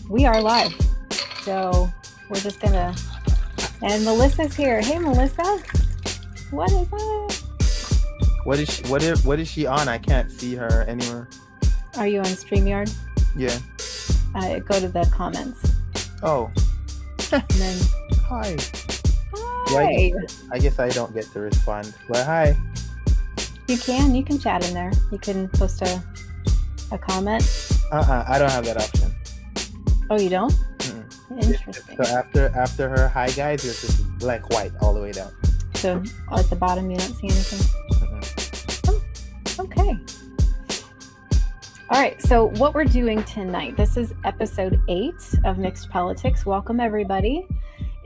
We are live. So we're just gonna, and Melissa's here. Hey, Melissa. What is that? What is she on? I can't see her anywhere. Are you on StreamYard? Yeah. Go to the comments. Oh. And then, Hi. hi. I guess I don't get to respond. But hi. You can chat in there. You can post a comment. I don't have that option. Oh, you don't? Mm-mm. Interesting. So after her hi guys, it's just blank white all the way down. So at the bottom, you don't see anything? Mm-mm. Oh, okay. All right. So what we're doing tonight, this is episode 8 of Mixed Politics. Welcome, everybody.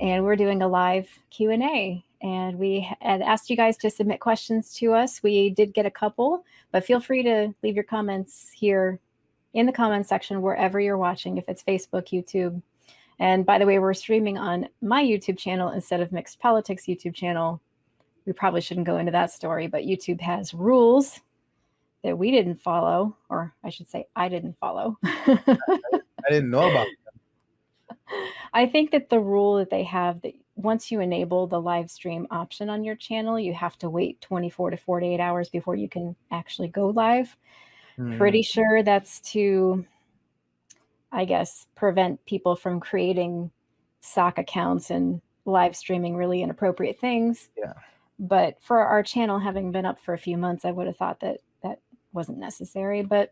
And we're doing a live Q&A. And we had asked you guys to submit questions to us. We did get a couple, but feel free to leave your comments here in the comments section wherever you're watching, if it's Facebook, YouTube. And by the way, we're streaming on my YouTube channel instead of Mixed Politics YouTube channel. We probably shouldn't go into that story, but YouTube has rules that we didn't follow, or I should say I didn't follow. I didn't know about them. I think that the rule that they have that once you enable the live stream option on your channel, you have to wait 24 to 48 hours before you can actually go live. Pretty sure that's to, I guess, prevent people from creating sock accounts and live streaming really inappropriate things. Yeah. But for our channel having been up for a few months, I would have thought that that wasn't necessary. But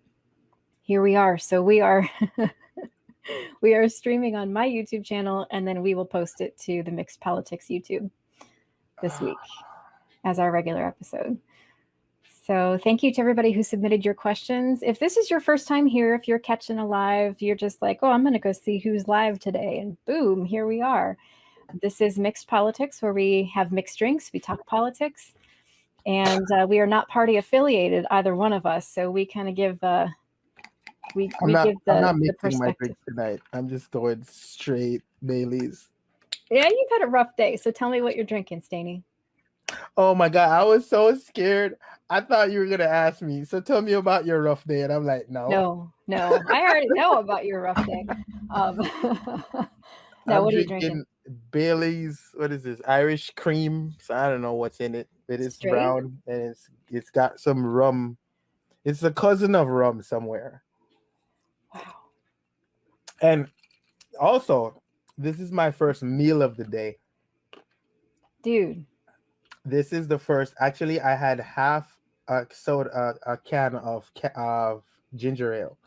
here we are. So we are we are streaming on my YouTube channel, and then we will post it to the Mixed Politics YouTube this week as our regular episode. So thank you to everybody who submitted your questions. If this is your first time here, if you're catching a live, you're just like, oh, I'm going to go see who's live today. And boom, here we are. This is Mixed Politics, where we have mixed drinks. We talk politics. And we are not party affiliated, either one of us. So we kind of give, I'm not mixing my drinks tonight. I'm just going straight Baileys. Yeah, you've had a rough day. So tell me what you're drinking, Stainy. Oh my God, I was so scared. I thought you were gonna ask me. So tell me about your rough day, and I'm like, no. I already know about your rough day. Now, what are you drinking? Bailey's. What is this? Irish cream. So I don't know what's in it. It is Straight? Brown, and it's got some rum. It's a cousin of rum somewhere. Wow. And also, this is my first meal of the day. Dude. This is the first. Actually, I had half a can of ginger ale.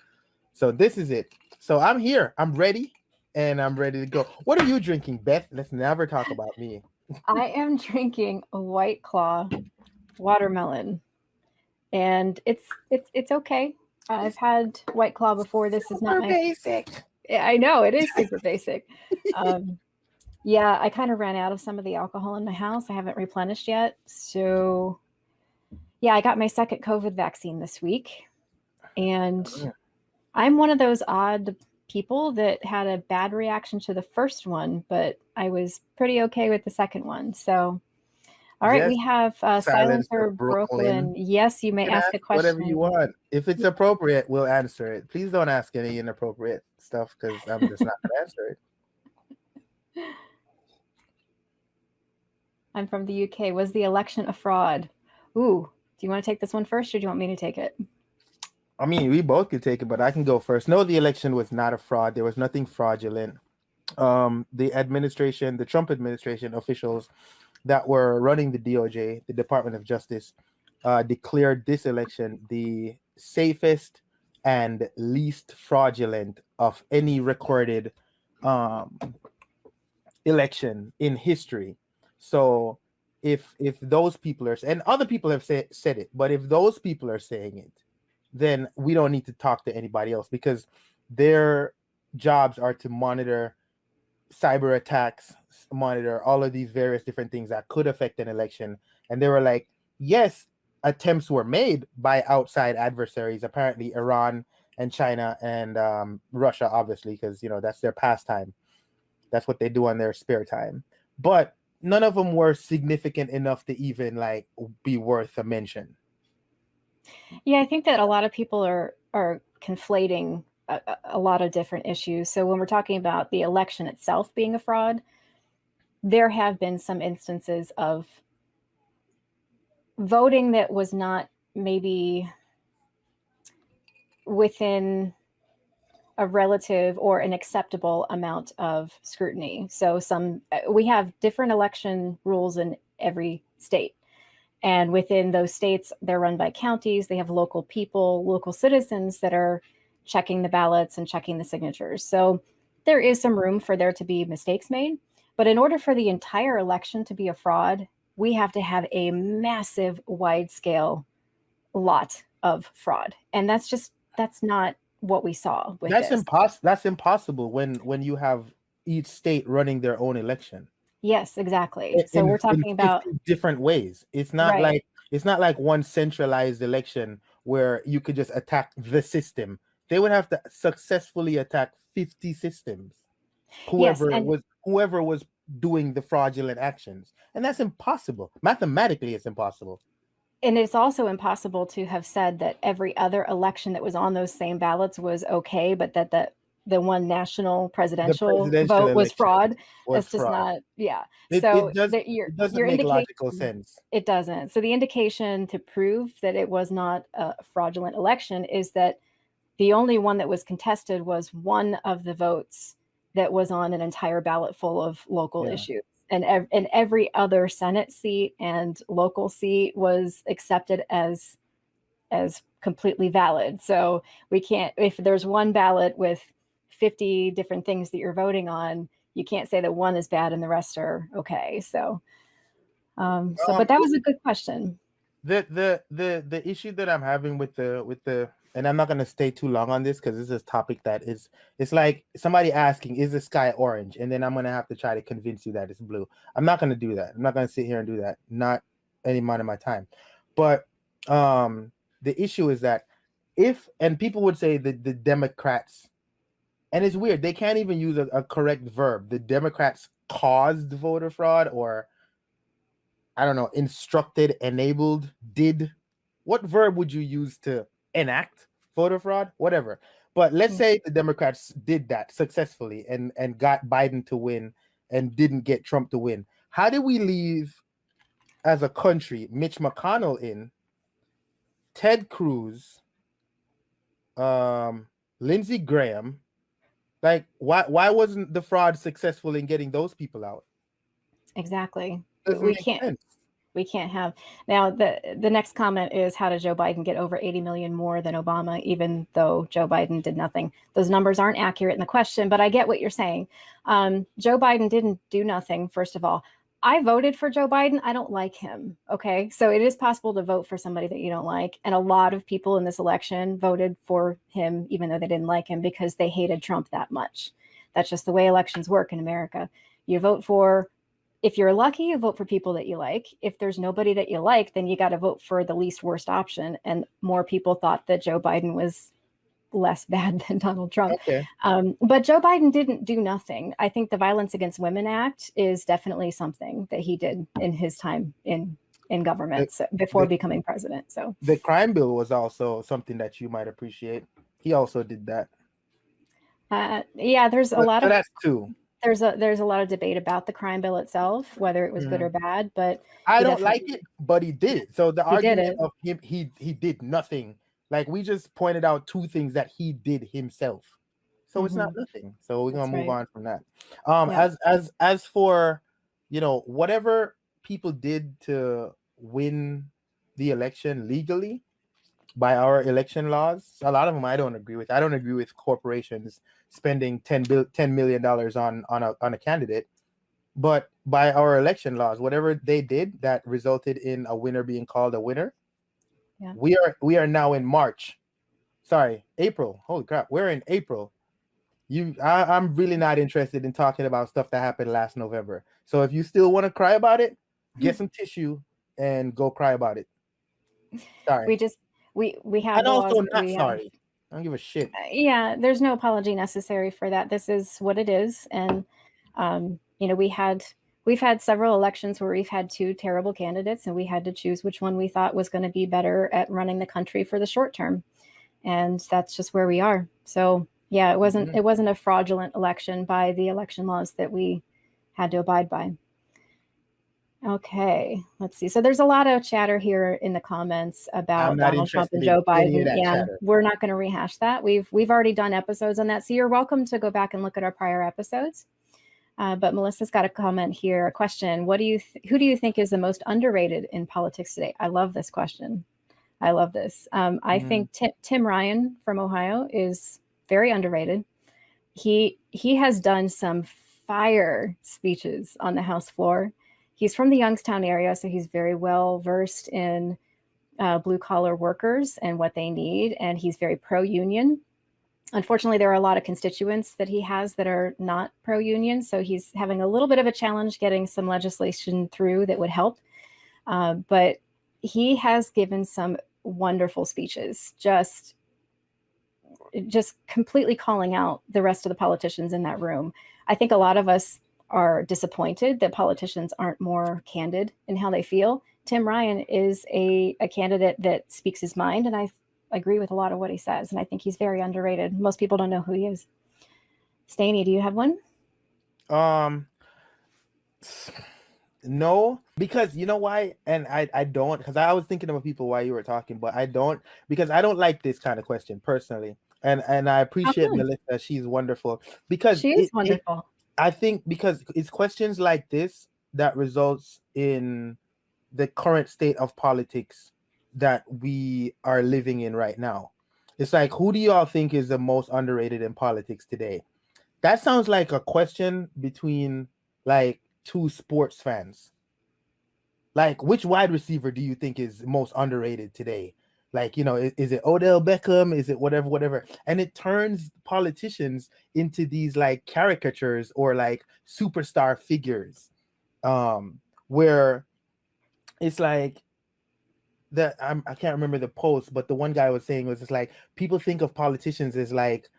So this is it. So I'm here. I'm ready, and I'm ready to go. What are you drinking, Beth? Let's never talk about me. I am drinking a White Claw watermelon, and it's okay. I've had White Claw before. This is not my basic. I know it is super basic. Yeah, I kind of ran out of some of the alcohol in my house. I haven't replenished yet. So, yeah, I got my second COVID vaccine this week. And I'm one of those odd people that had a bad reaction to the first one, but I was pretty okay with the second one. So, all right, yes. We have Silencer Brooklyn. Yes, you may ask a question. Whatever you want. If it's appropriate, we'll answer it. Please don't ask any inappropriate stuff, because I'm just not going to answer it. I'm from the UK. Was the election a fraud? Ooh, do you want to take this one first, or do you want me to take it? I mean, we both could take it, but I can go first. No, the election was not a fraud. There was nothing fraudulent. The administration, the Trump administration officials that were running the DOJ, the Department of Justice, declared this election the safest and least fraudulent of any recorded election in history. So if those people are, and other people have said it, but if those people are saying it, then we don't need to talk to anybody else, because their jobs are to monitor cyber attacks, monitor all of these various different things that could affect an election. And they were like, yes, attempts were made by outside adversaries, apparently Iran and China and Russia, obviously, because, you know, that's their pastime. That's what they do on their spare time. But none of them were significant enough to even like be worth a mention. Yeah, I think that a lot of people are conflating a lot of different issues. So when we're talking about the election itself being a fraud, there have been some instances of voting that was not maybe within a relative or an acceptable amount of scrutiny. So we have different election rules in every state. And within those states, they're run by counties. They have local people, local citizens that are checking the ballots and checking the signatures. So there is some room for there to be mistakes made. But in order for the entire election to be a fraud, we have to have a massive, wide scale lot of fraud. And that's not what we saw with this. That's impossible when you have each state running their own election. Yes, exactly. So we're talking about different ways. It's not like one centralized election where you could just attack the system. They would have to successfully attack 50 systems. Whoever was doing the fraudulent actions. And that's impossible. Mathematically, it's impossible. And it's also impossible to have said that every other election that was on those same ballots was okay, but that the one national presidential vote was fraud. That's just not, yeah. So it doesn't make logical sense. It doesn't. So the indication to prove that it was not a fraudulent election is that the only one that was contested was one of the votes that was on an entire ballot full of local issues. And every other Senate seat and local seat was accepted as completely valid. So we can't, if there's one ballot with 50 different things that you're voting on, you can't say that one is bad and the rest are okay. So, but that was a good question. The issue that I'm having with the and I'm not going to stay too long on this because this is a topic that it's like somebody asking, is the sky orange? And then I'm going to have to try to convince you that it's blue. I'm not going to do that. I'm not going to sit here and do that. Not any amount of my time. But the issue is that and people would say that the Democrats, and it's weird, they can't even use a correct verb. The Democrats caused voter fraud, or I don't know, instructed, enabled, did. What verb would you use to enact voter fraud? Whatever. But let's say the Democrats did that successfully and got Biden to win and didn't get Trump to win. How did we leave, as a country, Mitch McConnell in, Ted Cruz, Lindsey Graham? Like, why wasn't the fraud successful in getting those people out? Exactly. We can't have. Now, the next comment is, how did Joe Biden get over 80 million more than Obama, even though Joe Biden did nothing? Those numbers aren't accurate in the question, but I get what you're saying. Joe Biden didn't do nothing, first of all. I voted for Joe Biden. I don't like him. Okay. So it is possible to vote for somebody that you don't like. And a lot of people in this election voted for him, even though they didn't like him, because they hated Trump that much. That's just the way elections work in America. You vote for, if you're lucky, you vote for people that you like. If there's nobody that you like, then you got to vote for the least worst option. And more people thought that Joe Biden was less bad than Donald Trump. Okay. But Joe Biden didn't do nothing. I think the Violence Against Women Act is definitely something that he did in his time in government before becoming president. So the crime bill was also something that you might appreciate. He also did that. Yeah, there's a lot of that's two. There's a lot of debate about the crime bill itself, whether it was good or bad. But I don't like it, but he did it. So the argument of him, he did nothing. Like, we just pointed out two things that he did himself. So it's not nothing. So we're going to move on from that. As for, whatever people did to win the election legally by our election laws, a lot of them I don't agree with. I don't agree with corporations spending $10 million on a candidate. But by our election laws, whatever they did that resulted in a winner being called a winner, we are now in April. Holy crap, we're in April. I'm really not interested in talking about stuff that happened last November. So if you still want to cry about it, get some tissue and go cry about it. Sorry. We have, and also not sorry. I don't give a shit. Yeah, there's no apology necessary for that. This is what it is. And we've had several elections where we've had two terrible candidates, and we had to choose which one we thought was going to be better at running the country for the short term. And that's just where we are. So Yeah, it wasn't a fraudulent election by the election laws that we had to abide by. Okay, let's see. So there's a lot of chatter here in the comments I'm about not Donald Trump and interested in Joe any of Biden. that Yeah, chatter. we're not going to rehash that. We've already done episodes on that, so you're welcome to go back and look at our prior episodes. But Melissa's got a comment here, a question. Who do you think is the most underrated in politics today? I love this question. I love this. I think Tim Ryan from Ohio is very underrated. He has done some fire speeches on the House floor. He's from the Youngstown area, so he's very well versed in blue collar workers and what they need, and he's very pro union. Unfortunately, there are a lot of constituents that he has that are not pro union, so he's having a little bit of a challenge getting some legislation through that would help. But he has given some wonderful speeches, just completely calling out the rest of the politicians in that room. I think a lot of us are disappointed that politicians aren't more candid in how they feel. Tim Ryan is a candidate that speaks his mind, and I agree with a lot of what he says, and I think he's very underrated. Most people don't know who he is. Stainy, do you have one? No, because you know why? And I don't, because I was thinking about people while you were talking, but I don't, because I don't like this kind of question personally. And I appreciate Melissa, she's wonderful. Because she is wonderful. I think because it's questions like this that results in the current state of politics that we are living in right now. It's like, who do y'all think is the most underrated in politics today? That sounds like a question between like two sports fans. Like, which wide receiver do you think is most underrated today? Like, you know, is it Odell Beckham? Is it whatever? And it turns politicians into these like caricatures or like superstar figures, where it's like that. I can't remember the post, but the one guy was saying was just like people think of politicians as like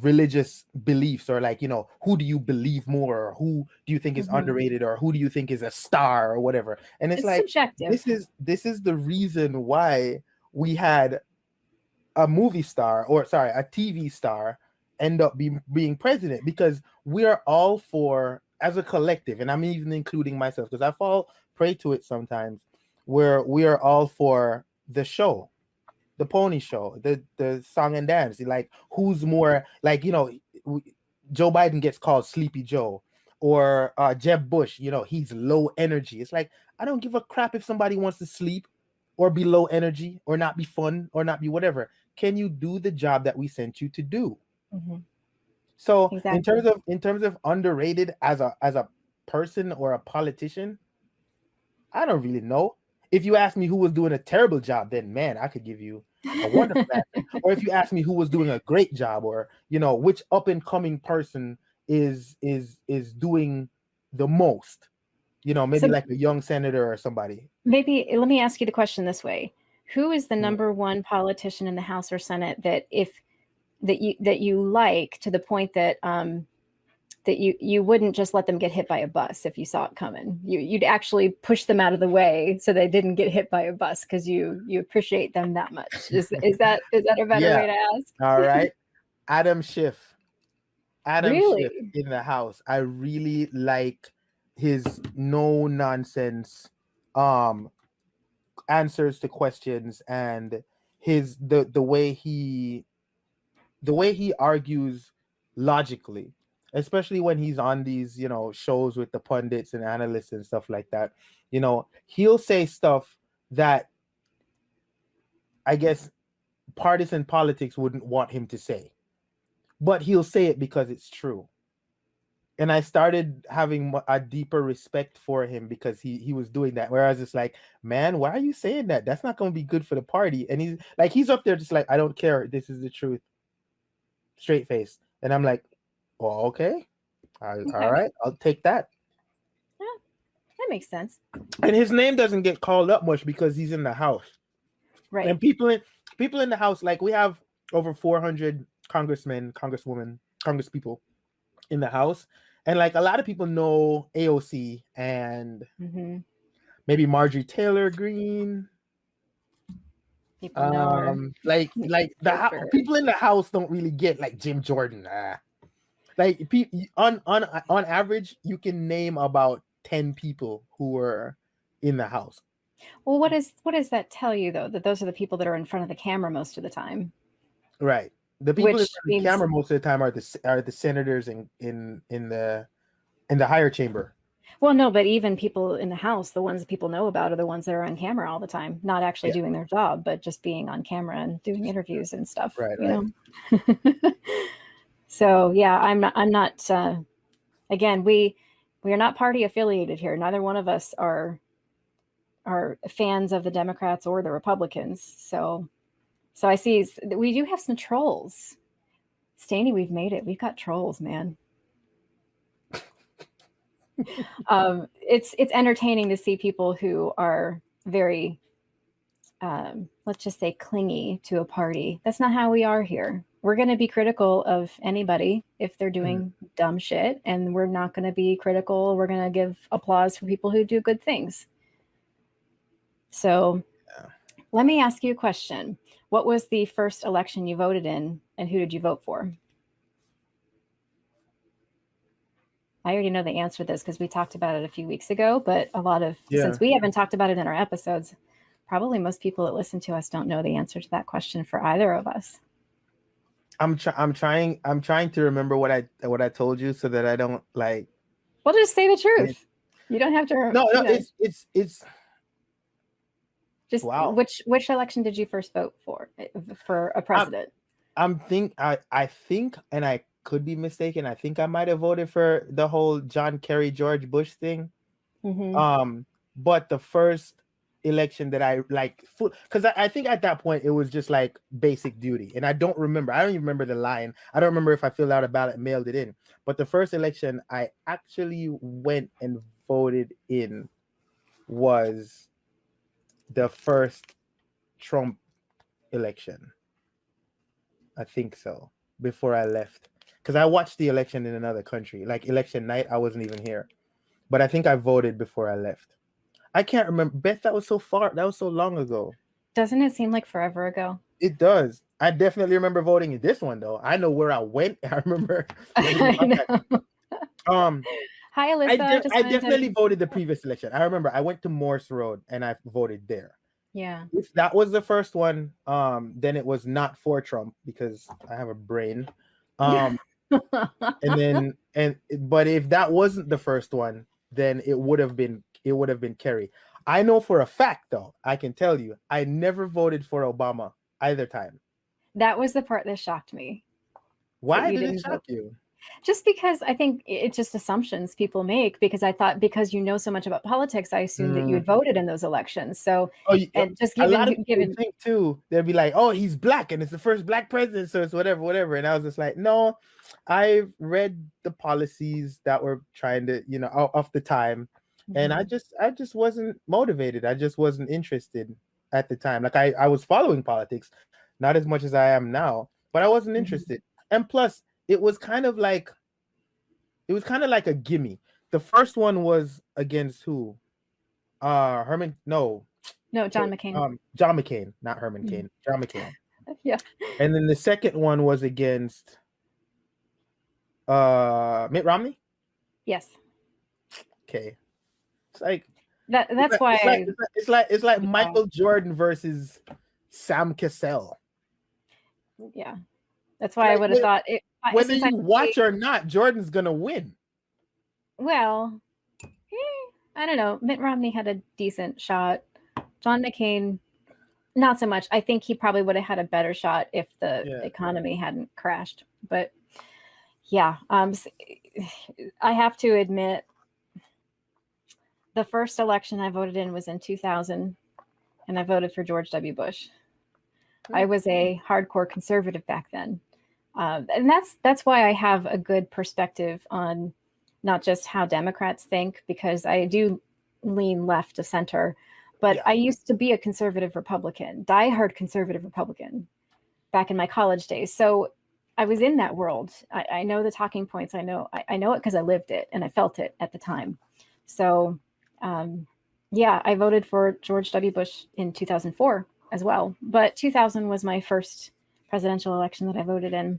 religious beliefs, or like, you know, who do you believe more, or who do you think is underrated, or who do you think is a star or whatever. And it's like subjective. This is the reason why we had a movie star, or sorry, a TV star end up being president, because we are all for, as a collective, and I'm even including myself because I fall prey to it sometimes, where we are all for the show, the pony show, the song and dance. Like, who's more, like, you know, Joe Biden gets called Sleepy Joe, or Jeb Bush, you know, he's low energy. It's like, I don't give a crap if somebody wants to sleep or be low energy or not be fun or not be whatever. Can you do the job that we sent you to do? So exactly. in terms of underrated as a person or a politician, I don't really know. If you ask me who was doing a terrible job, then man, I could give you a wonderful answer. Or if you ask me who was doing a great job, or, you know, which up and coming person is doing the most, you know, maybe like a young senator or somebody. Maybe let me ask you the question this way: who is the number one politician in the House or Senate that you like, to the point that that you wouldn't just let them get hit by a bus if you saw it coming? You'd actually push them out of the way so they didn't get hit by a bus because you appreciate them that much. Is that a better way to ask? All right. Adam Schiff. Really? Schiff in the House. I really like his no nonsense answers to questions, and the way he argues logically, especially when he's on these, you know, shows with the pundits and analysts and stuff like that. You know, he'll say stuff that I guess partisan politics wouldn't want him to say, but he'll say it because it's true. And I started having a deeper respect for him because he was doing that. Whereas it's like, man, why are you saying that? That's not going to be good for the party. And he's up there just like, I don't care. This is the truth. Straight face. And I'm like, well, okay. All right. I'll take that. Yeah, that makes sense. And his name doesn't get called up much because he's in the House. Right. And people in the House, like, we have over 400 congressmen, congresswomen, congresspeople in the House. And like, a lot of people know AOC and maybe Marjorie Taylor Greene. People know her. Like Super. people in the house don't really get like Jim Jordan. Like on average, you can name about 10 people who were in the house. Well, what does that tell you though? That those are the people that are in front of the camera most of the time. Right. The people in Which front of the means, camera most of the time are the senators in the higher chamber. well, no, but even people in the house, the ones that people know about are the ones that are on camera all the time, not actually Yeah. doing their job, but just being on camera and doing interviews and stuff, Right. you Right. know? So yeah, I'm not, again, we are not party affiliated here. Neither one of us are fans of the Democrats or the Republicans. So I see we do have some trolls. Stainy, we've made it. We've got trolls, man. It's entertaining to see people who are very, let's just say, clingy to a party. That's not how we are here. We're going to be critical of anybody if they're doing dumb shit, and we're not going to be critical. We're going to give applause for people who do good things. So let me ask you a question. What was the first election you voted in, and who did you vote for? I already know the answer to this because we talked about it a few weeks ago, but since we haven't talked about it in our episodes, probably most people that listen to us don't know the answer to that question for either of us. I'm trying to remember what I told you so that I don't like. Well, just say the truth. You don't have to. No, it's just wow. Which election did you first vote for a president? I think, and I could be mistaken. I think I might have voted for the whole John Kerry, George Bush thing. Mm-hmm. But the first election that I like, because I think at that point it was just like basic duty, and I don't even remember the line. I don't remember if I filled out a ballot and mailed it in. But the first election I actually went and voted in was the first Trump election. I think so, before I left, because I watched the election in another country. Like election night, I wasn't even here, but I think I voted before I left. I can't remember. Beth, that was so long ago. Doesn't it seem like forever ago? It does. I definitely remember voting in this one though. I know where I went. I remember. I know. Hi, Alyssa. I definitely voted the previous election. I remember I went to Morse Road and I voted there. Yeah. If that was the first one, then it was not for Trump because I have a brain. But if that wasn't the first one, then it would have been Kerry. I know for a fact though, I can tell you, I never voted for Obama either time. That was the part that shocked me. Why did it shock you? Just because I think it's just assumptions people make, because I thought because you know so much about politics, I assumed that you had voted in those elections. So, and just a lot of people think too, they'll be like, oh, he's black and it's the first black president, so it's whatever. And I was just like, no, I've read the policies that were trying to, off the time. And I just wasn't motivated. I just wasn't interested at the time. Like I was following politics, not as much as I am now, but I wasn't interested. And plus, it was kind of like a gimme. The first one was against who? John McCain. John McCain, not Herman Cain. John McCain. Yeah. And then the second one was against Mitt Romney? Yes. Okay. It's like that's why it's like Michael Jordan versus Sam Cassell. Yeah. That's why I would have thought it. Whether you watch or not, Jordan's gonna win. Well, I don't know. Mitt Romney had a decent shot. John McCain, not so much. I think he probably would have had a better shot if the economy hadn't crashed. But yeah, I have to admit, the first election I voted in was in 2000, and I voted for George W. Bush. I was a hardcore conservative back then. And that's why I have a good perspective on not just how Democrats think, because I do lean left of center, but I used to be a conservative Republican, diehard conservative Republican back in my college days. So I was in that world. I know the talking points. I know it because I lived it and I felt it at the time. So I voted for George W. Bush in 2004. as well. But 2000 was my first presidential election that I voted in.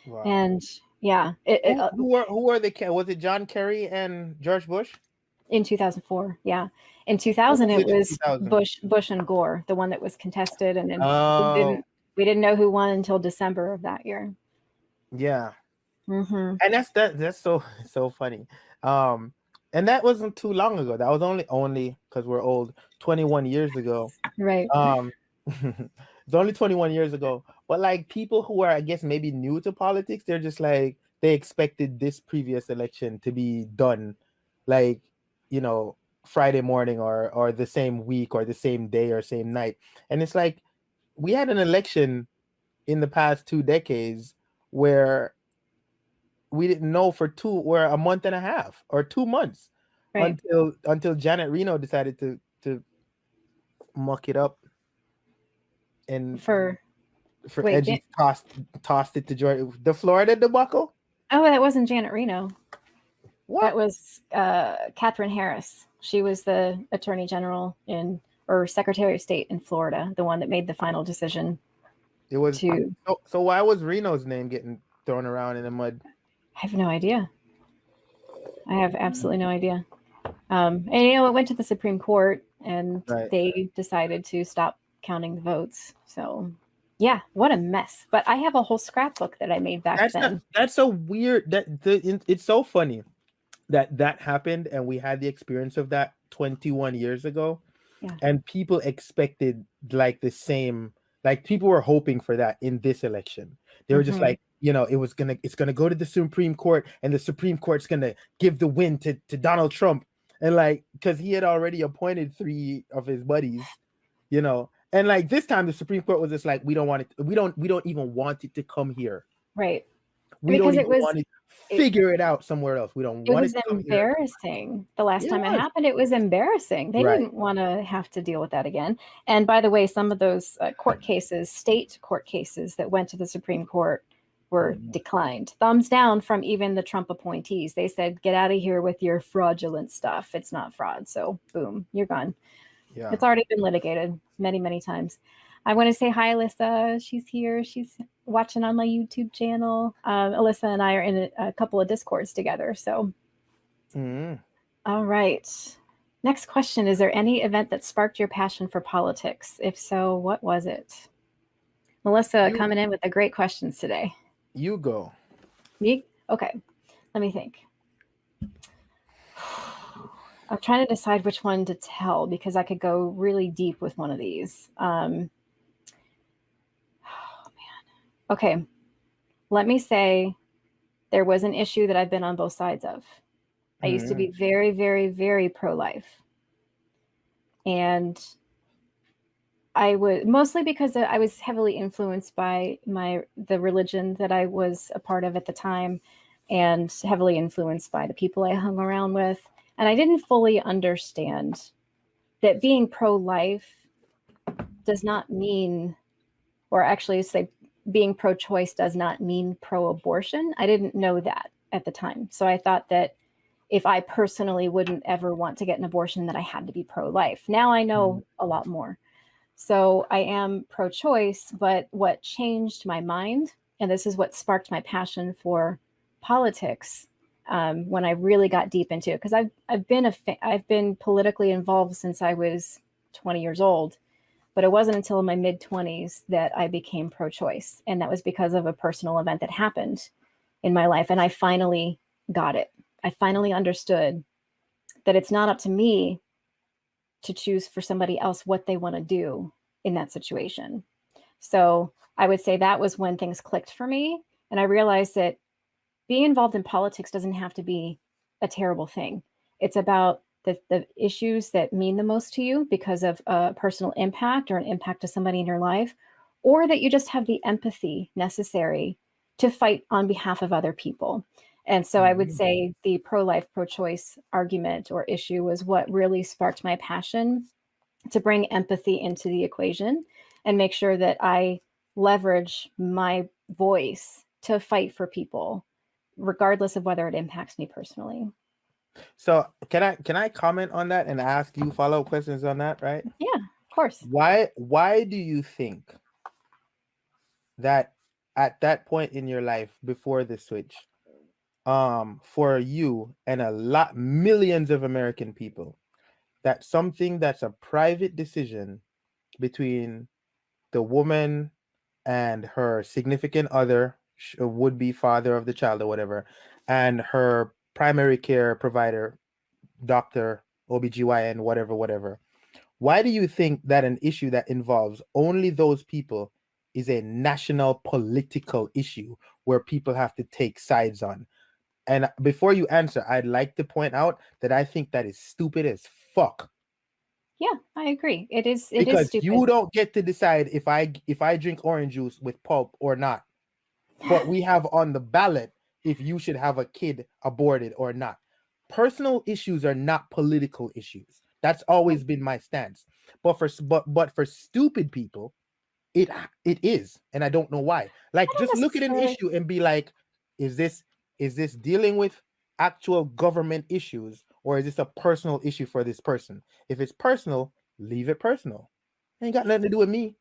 Wow. And yeah, who were the was it John Kerry and George Bush? In 2004, yeah. In 2000, it was 2000? Bush and Gore, the one that was contested, and then Oh, we didn't know who won until December of that year. yeah. Mm-hmm. And that's so funny. And that wasn't too long ago. That was only because we're old, 21 years ago. Right. It's only 21 years ago. But like people who are, I guess, maybe new to politics, they're just like they expected this previous election to be done, like, you know, Friday morning or the same week or the same day or same night. And it's like we had an election in the past 2 decades where we didn't know for a month and a half or 2 months, Right. until Janet Reno decided to muck it up and Wait, just tossed it to Georgia. The Florida debacle. oh, that wasn't Janet Reno. What? That was Catherine Harris. She was the Attorney General or Secretary of State in Florida, the one that made the final decision. It was so why was Reno's name getting thrown around in the mud? I have no idea. I have absolutely no idea. And it went to the Supreme Court, and they decided to stop counting the votes. So, yeah, what a mess. But I have a whole scrapbook that I made back then. That's so weird. It's so funny that happened, and we had the experience of that 21 years ago. Yeah. And people expected like the same, like people were hoping for that in this election. They were just like, it's gonna go to the Supreme Court, and the Supreme Court's gonna give the win to Donald Trump, and like because he had already appointed 3 of his buddies, and like this time the Supreme Court was just like, we don't want it, we don't even want it to come here, right? We don't even want it. Figure it out somewhere else. We don't want it. It was embarrassing. The last time it happened, it was embarrassing. They didn't want to have to deal with that again. And by the way, some of those court cases, state court cases that went to the Supreme Court were declined. Thumbs down from even the Trump appointees. They said, get out of here with your fraudulent stuff. It's not fraud. So boom, you're gone. Yeah. It's already been litigated many, many times. I want to say hi, Alyssa. She's here. She's watching on my YouTube channel. Alyssa and I are in a couple of Discords together. So, All right. Next question. Is there any event that sparked your passion for politics? If so, what was it? Melissa coming in with the great questions today. You go. Me? Okay. Let me think. I'm trying to decide which one to tell because I could go really deep with one of these. Okay, let me say there was an issue that I've been on both sides of. I used to be very, very, very pro-life. And I was mostly because I was heavily influenced by the religion that I was a part of at the time, and heavily influenced by the people I hung around with. And I didn't fully understand that being pro-life does not mean, or actually say being pro-choice does not mean pro-abortion. I didn't know that at the time. So I thought that if I personally wouldn't ever want to get an abortion, that I had to be pro-life. Now I know a lot more. So I am pro-choice, but what changed my mind, and this is what sparked my passion for politics, when I really got deep into it, because I've been politically involved since I was 20 years old. But it wasn't until my mid-20s that I became pro-choice. And that was because of a personal event that happened in my life. And I finally got it. I finally understood that it's not up to me to choose for somebody else what they want to do in that situation. So I would say that was when things clicked for me. And I realized that being involved in politics doesn't have to be a terrible thing. It's about the issues that mean the most to you because of a personal impact or an impact to somebody in your life, or that you just have the empathy necessary to fight on behalf of other people. And so I would say the pro-life, pro-choice argument or issue was what really sparked my passion to bring empathy into the equation and make sure that I leverage my voice to fight for people, regardless of whether it impacts me personally. So can I comment on that and ask you follow-up questions on that, right? Yeah. course. Why do you think that at that point in your life before the switch, for you and a lot millions of American people, that something that's a private decision between the woman and her significant other, would be father of the child or whatever, and her primary care provider, doctor, OBGYN, whatever, whatever. Why do you think that an issue that involves only those people is a national political issue where people have to take sides on? And before you answer, I'd like to point out that I think that is stupid as fuck. Yeah, I agree. It is Because stupid. you don't get to decide if I drink orange juice with pulp or not. But we have on the ballot if you should have a kid aborted or not. Personal issues are not political issues. That's always been my stance. But for stupid people, it is, and I don't know why. Like, I don't just look at an necessarily. issue and be like, is this dealing with actual government issues, or is this a personal issue for this person? If it's personal, leave it personal. Ain't got nothing to do with me.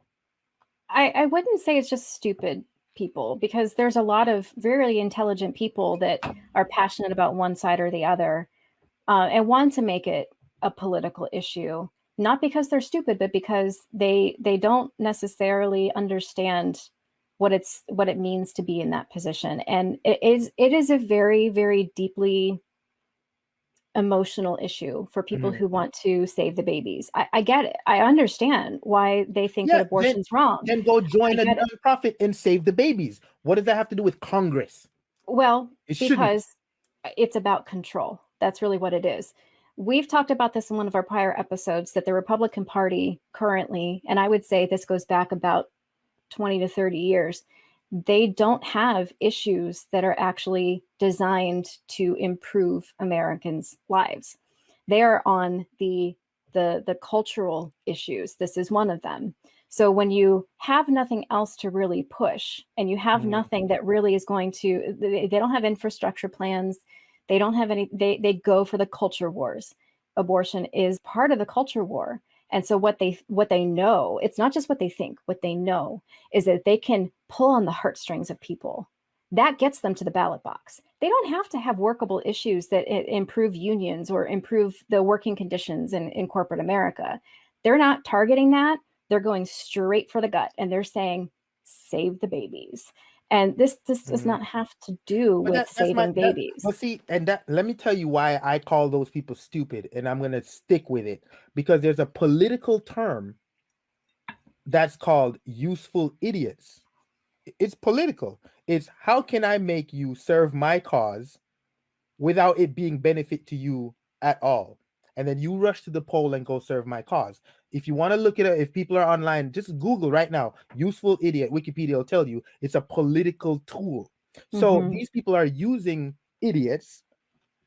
I wouldn't say it's just stupid people, because there's a lot of very intelligent people that are passionate about one side or the other, and want to make it a political issue, not because they're stupid, but because they don't necessarily understand what it means to be in that position. And it is a very, very deeply emotional issue for people Mhm. who want to save the babies. I get it. I understand why they think that Yeah, then abortion's wrong. go I join a get it. nonprofit and save the babies. What does that have to do with Congress? Well, It shouldn't. because it's about control. That's really what it is. We've talked about this in one of our prior episodes, that the Republican Party currently, and I would say this goes back about 20 to 30 years, they don't have issues that are actually designed to improve Americans' lives. They are on the cultural issues. This is one of them. So when you have nothing else to really push, and you have Mhm. nothing that really is going to, they don't have infrastructure plans. They don't have any, they go for the culture wars. Abortion is part of the culture war. And so what they know, it's not just what they think, what they know is that they can pull on the heartstrings of people. That gets them to the ballot box. They don't have to have workable issues that improve unions or improve the working conditions in corporate America. They're not targeting that. They're going straight for the gut, and they're saying, save the babies. And this does Mhm. not have to do But with that's my saving that. babies. But see, and that, let me tell you why I call those people stupid, and I'm gonna stick with it, because there's a political term that's called useful idiots. It's political. It's, how can I make you serve my cause without it being benefit to you at all? And then you rush to the poll and go serve my cause. If you want to look at it, if people are online, just Google right now, useful idiot. Wikipedia will tell you it's a political tool. So Mm-hmm. these people are using idiots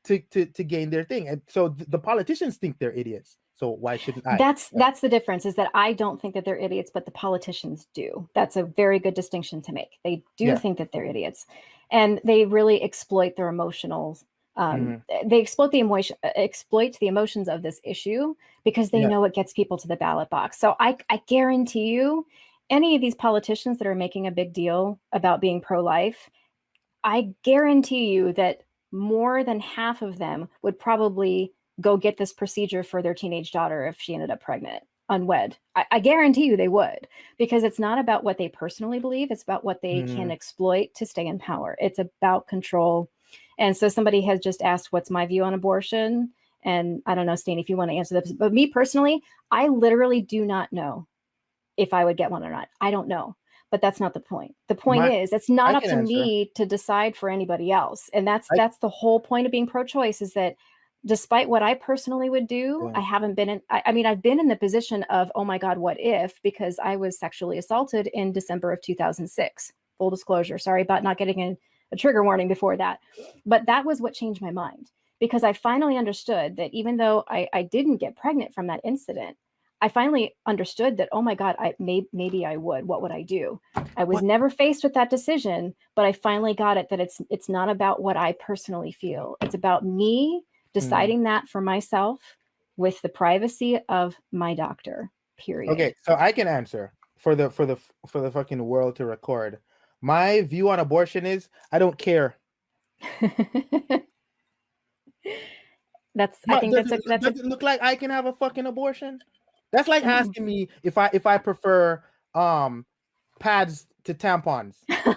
to gain their thing. And so the politicians think they're idiots. So why shouldn't I? That's the difference, is that I don't think that they're idiots, but the politicians do. That's a very good distinction to make. They do Yeah. think that they're idiots, and they really exploit their emotional. Mhm. They exploit the emotions of this issue, because they Yeah. know it gets people to the ballot box. So I guarantee you, any of these politicians that are making a big deal about being pro-life, I guarantee you that more than half of them would probably go get this procedure for their teenage daughter if she ended up pregnant, unwed. I guarantee you they would, because it's not about what they personally believe. It's about what they can Mhm. exploit to stay in power. It's about control. And so somebody has just asked, what's my view on abortion? And I don't know, Stain, if you want to answer this, but me personally, I literally do not know if I would get one or not. I don't know. But that's not the point. The point My is, it's not I up can to answer. me to decide for anybody else. And that's I that's the whole point of being pro-choice, is that despite what I personally would do, yeah. I haven't been in, I mean, I've been in the position of, oh my God, what if? Because I was sexually assaulted in December of 2006. Full disclosure. Sorry about not getting a trigger warning before that. But that was what changed my mind, because I finally understood that even though I didn't get pregnant from that incident, I finally understood that, oh my God, maybe I would. What would I do? I was But never faced with that decision, but I finally got it, that it's not about what I personally feel. It's about me mm, deciding that for myself with the privacy of my doctor. period. Okay, so I can answer for the fucking world to record. My view on abortion is I don't care. I think Does that's it look like I can have a fucking abortion? That's like Mm-mm. asking me if I prefer pads to tampons. I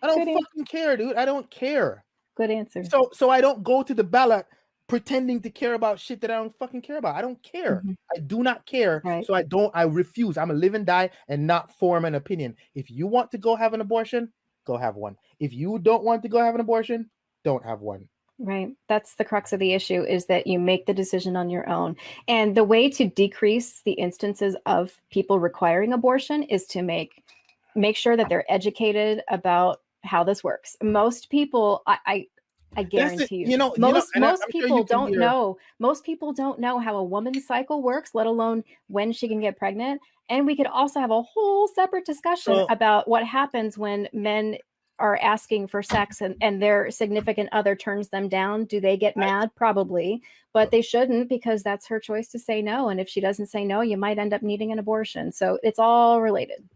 don't Good fucking care, dude. I don't care. Good answer. So I don't go to the ballot pretending to care about shit that I don't fucking care about. I don't care. Mm-hmm. I do not care. Right. So I refuse. I'm a live and die and not form an opinion. If you want to go have an abortion, go have one. If you don't want to go have an abortion, don't have one. Right. That's the crux of the issue, is that you make the decision on your own. And the way to decrease the instances of people requiring abortion is to make sure that they're educated about how this works. Most people, I guarantee you, most people don't know. Most people don't know how a woman's cycle works, let alone when she can get pregnant. And we could also have a whole separate discussion about what happens when men are asking for sex and their significant other turns them down. Do they get mad? Probably, but they shouldn't, because that's her choice to say no. And if she doesn't say no, you might end up needing an abortion. So it's all related.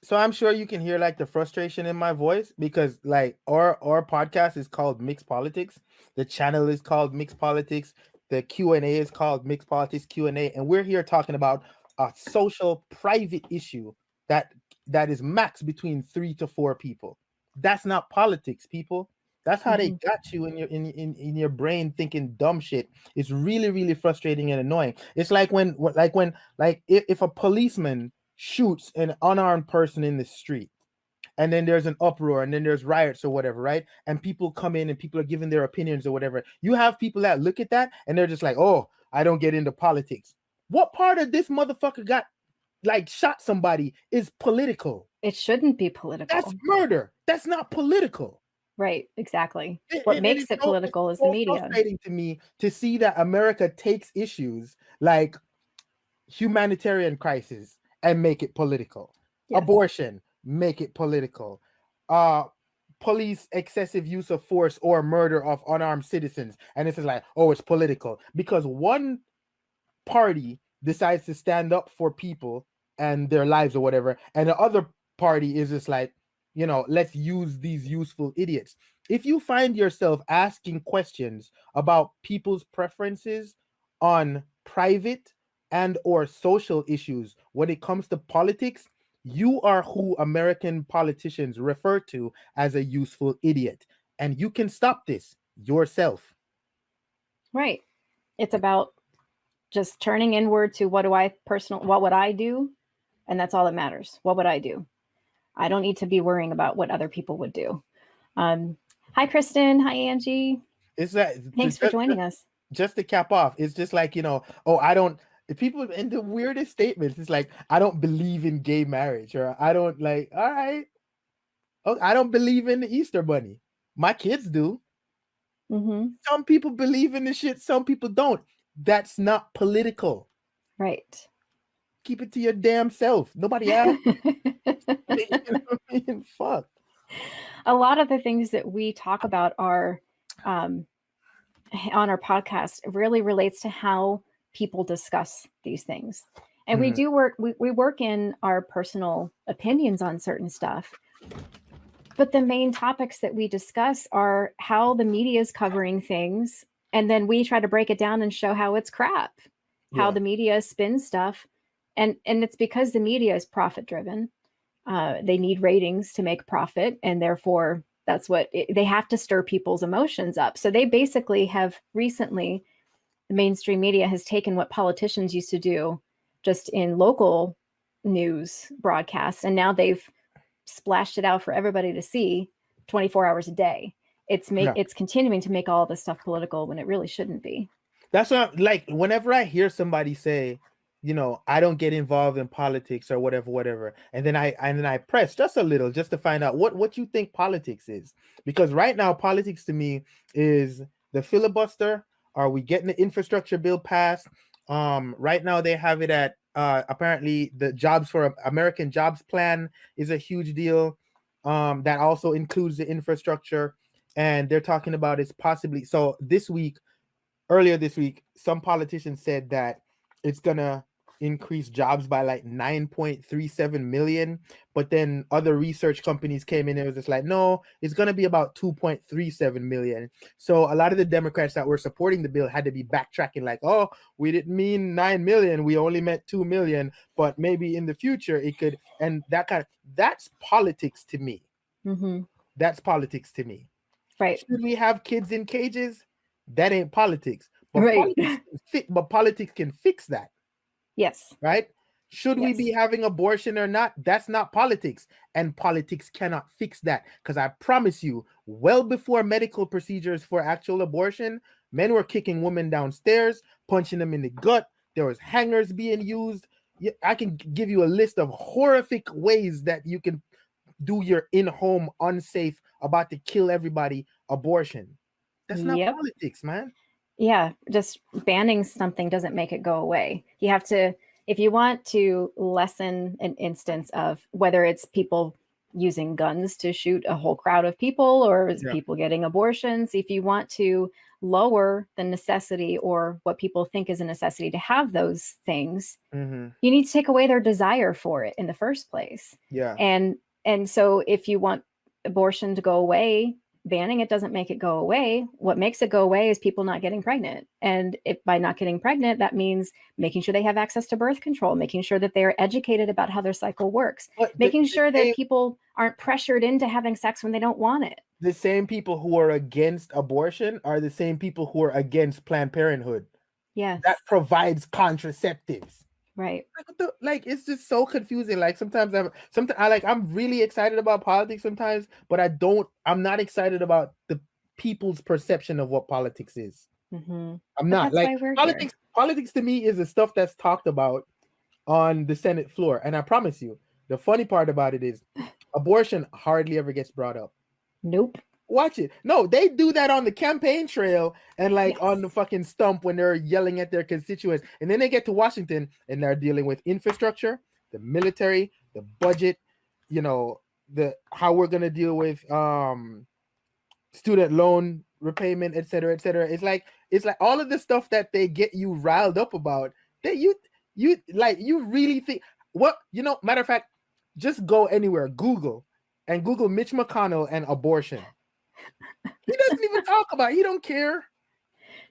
So I'm sure you can hear like the frustration in my voice, because like our podcast is called Mixed Politics. The channel is called Mixed Politics. The Q&A is called Mixed Politics Q&A, and we're here talking about a social private issue that is max between 3 to 4 people. That's not politics, people. That's how they got you in your brain thinking dumb shit. It's really, really frustrating and annoying. It's like when if a policeman shoots an unarmed person in the street, and then there's an uproar, and then there's riots or whatever, right? And people come in and people are giving their opinions or whatever. You have people that look at that and they're just like, oh, I don't get into politics. What part of this motherfucker got like shot somebody is political? It shouldn't be political. That's murder. That's not political. Right, exactly. What makes it political is the media. It's frustrating to me to see that America takes issues like humanitarian crisis and make it political. Yes. Abortion, make it political. Police excessive use of force or murder of unarmed citizens, and this is like, oh, it's political because one party decides to stand up for people and their lives or whatever, and the other party is just like, you know, let's use these useful idiots. If you find yourself asking questions about people's preferences on private and or social issues when it comes to politics, you are who American politicians refer to as a useful idiot. And you can stop this yourself. Right. It's about just turning inward to what would I do? And that's all that matters. What would I do? I don't need to be worrying about what other people would do. Hi, Kristen. Hi, Angie. Thanks for joining us. Just to cap off, it's just like, you know, oh, I don't, people in the weirdest statements, it's like, I don't believe in gay marriage, or I don't like, all right. Oh, I don't believe in the Easter Bunny. My kids do. Mm-hmm. Some people believe in the shit, some people don't. That's not political. Right. Keep it to your damn self. Nobody else. You know what I mean? Fuck. A lot of the things that we talk about are on our podcast really relates to how people discuss these things. And we do work, we work in our personal opinions on certain stuff. But the main topics that we discuss are how the media is covering things. And then we try to break it down and show how it's crap, how the media spins stuff. And it's because the media is profit driven. They need ratings to make profit. And therefore, that's what they have to stir people's emotions up. So they basically have recently, the mainstream media has taken what politicians used to do just in local news broadcasts. And now they've splashed it out for everybody to see 24 hours a day. It's continuing to make all this stuff political when it really shouldn't be. That's what, like, whenever I hear somebody say, you know, I don't get involved in politics or whatever. And then I press just a little just to find out what you think politics is. Because right now, politics to me is the filibuster. Are we getting the infrastructure bill passed? Right now they have it at apparently the jobs for American jobs plan is a huge deal. That also includes the infrastructure. And they're talking about it's possibly, so earlier this week, some politicians said that it's gonna increase jobs by like 9.37 million, but then other research companies came in and it was just like, no, it's going to be about 2.37 million. So a lot of the Democrats that were supporting the bill had to be backtracking like, oh, we didn't mean 9 million, we only meant 2 million, but maybe in the future it could. And that's politics to me. Mm-hmm. That's politics to me. Right. Should we have kids in cages? That ain't politics. But Right. politics can fix that. Yes. Right? Should we Yes. be having abortion or not? That's not politics. And politics cannot fix that. Because I promise you, well before medical procedures for actual abortion, men were kicking women downstairs, punching them in the gut. There was hangers being used. I can give you a list of horrific ways that you can do your in-home unsafe, about to kill everybody abortion. That's not Yep. politics, man. Yeah, just banning something doesn't make it go away. You have to, if you want to lessen an instance of whether it's people using guns to shoot a whole crowd of people or Yeah. people getting abortions, if you want to lower the necessity or what people think is a necessity to have those things, Mm-hmm. you need to take away their desire for it in the first place. Yeah. And so if you want abortion to go away, banning it doesn't make it go away. What makes it go away is people not getting pregnant. And by not getting pregnant, that means making sure they have access to birth control, making sure that they're educated about how their cycle works, making sure that people aren't pressured into having sex when they don't want it. The same people who are against abortion are the same people who are against Planned Parenthood. Yes. That provides contraceptives. Right. Like it's just so confusing. Like sometimes I'm really excited about politics sometimes, but I'm not excited about the people's perception of what politics is. Mm-hmm. I'm not. That's Like, why we're politics. here. Politics to me is the stuff that's talked about on the Senate floor. And I promise you, the funny part about it is abortion hardly ever gets brought up. Nope. Watch it. No, they do that on the campaign trail and like Yes. on the fucking stump when they're yelling at their constituents. And then they get to Washington and they're dealing with infrastructure, the military, the budget, how we're gonna deal with student loan repayment, et cetera, et cetera. It's like all of the stuff that they get you riled up about that you really think matter of fact, just go anywhere, Google Mitch McConnell and abortion. He doesn't even talk about it. He don't care.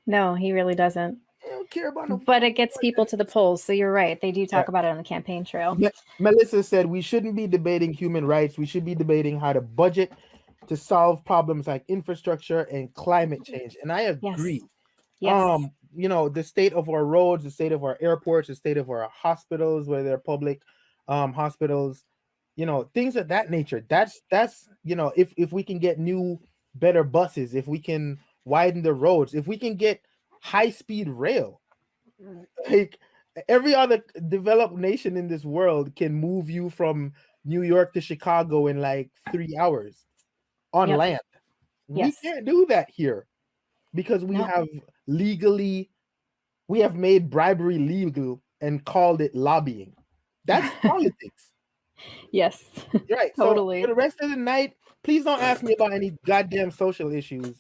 No, he really doesn't. He don't care about no. But it gets people to the polls. So you're right. They do talk about it on the campaign trail. Melissa said we shouldn't be debating human rights. We should be debating how to budget to solve problems like infrastructure and climate change. And I agree. Yes. The state of our roads, the state of our airports, the state of our hospitals, whether they're public hospitals, things of that nature. That's if we can get new, better buses, if we can widen the roads, if we can get high-speed rail, like every other developed nation in this world can move you from New York to Chicago in like 3 hours on land. We can't do that here because we have made bribery legal and called it lobbying. That's politics. Yes. You're right. Totally. So for the rest of the night, please don't ask me about any goddamn social issues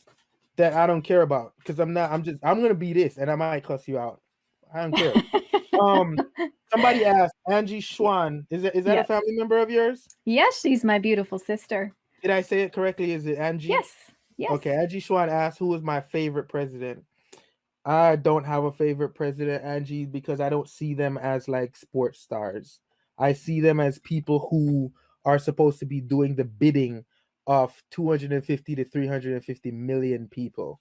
that I don't care about, because I'm gonna be this and I might cuss you out. I don't care. Somebody asked Angie Schwan. Is that a family member of yours? Yes, she's my beautiful sister. Did I say it correctly? Is it Angie? Yes. Yes. Okay, Angie Schwan asked, who was my favorite president? I don't have a favorite president, Angie, because I don't see them as like sports stars. I see them as people who are supposed to be doing the bidding of 250 to 350 million people.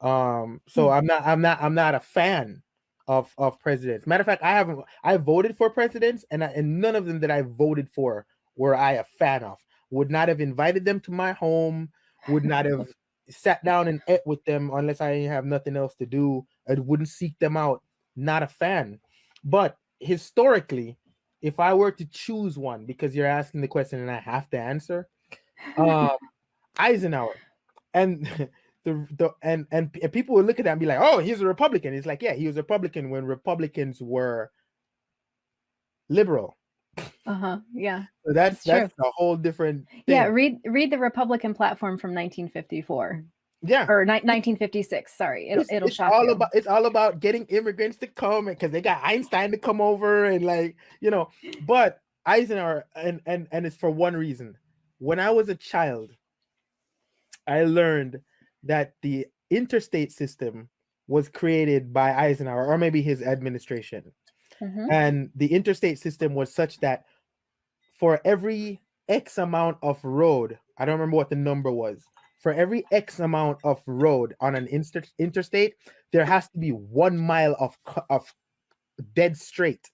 So I'm not a fan of presidents. Matter of fact, I voted for presidents, and none of them that I voted for were I a fan of. Would not have invited them to my home, would not have sat down and ate with them unless I have nothing else to do. I wouldn't seek them out. Not a fan. But historically, if I were to choose one, because you're asking the question and I have to answer, Eisenhower. And and people would look at that and be like, oh, he's a Republican. It's like, yeah, he was a Republican when Republicans were liberal. Yeah. So that's a whole different thing. Yeah, read the Republican platform from 1954. Yeah. Or 1956. Sorry, it'll shock you. It's all about getting immigrants to come, because they got Einstein to come over, and like, but Eisenhower, and it's for one reason. When I was a child, I learned that the interstate system was created by Eisenhower, or maybe his administration. Mm-hmm. And the interstate system was such that for every X amount of road, I don't remember what the number was, for every X amount of road on an interstate, there has to be 1 mile of dead straight.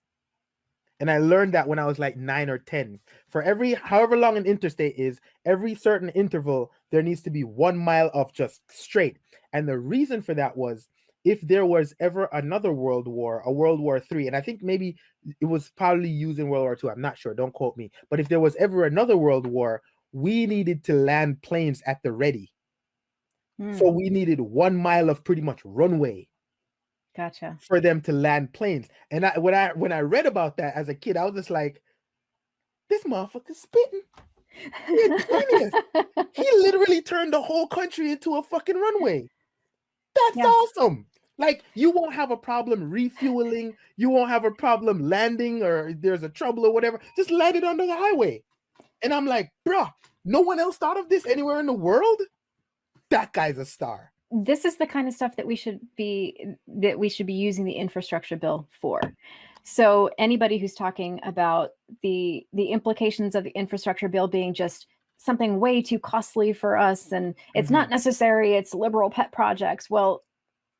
And I learned that when I was like 9 or 10. For every, however long an interstate is, every certain interval, there needs to be 1 mile of just straight. And the reason for that was, if there was ever another world war, a World War III, and I think maybe it was probably used in World War II, I'm not sure, don't quote me. But if there was ever another world war, we needed to land planes at the ready. So we needed 1 mile of pretty much runway. Gotcha. For them to land planes. And when I read about that as a kid, I was just like, this motherfucker's spitting. He literally turned the whole country into a fucking runway. That's awesome. Like, you won't have a problem refueling. You won't have a problem landing, or there's a trouble or whatever. Just land it under the highway. And I'm like, bruh, no one else thought of this anywhere in the world? That guy's a star. This is the kind of stuff that we should be using the infrastructure bill for. So anybody who's talking about the implications of the infrastructure bill being just something way too costly for us, and it's not necessary, it's liberal pet projects. Well,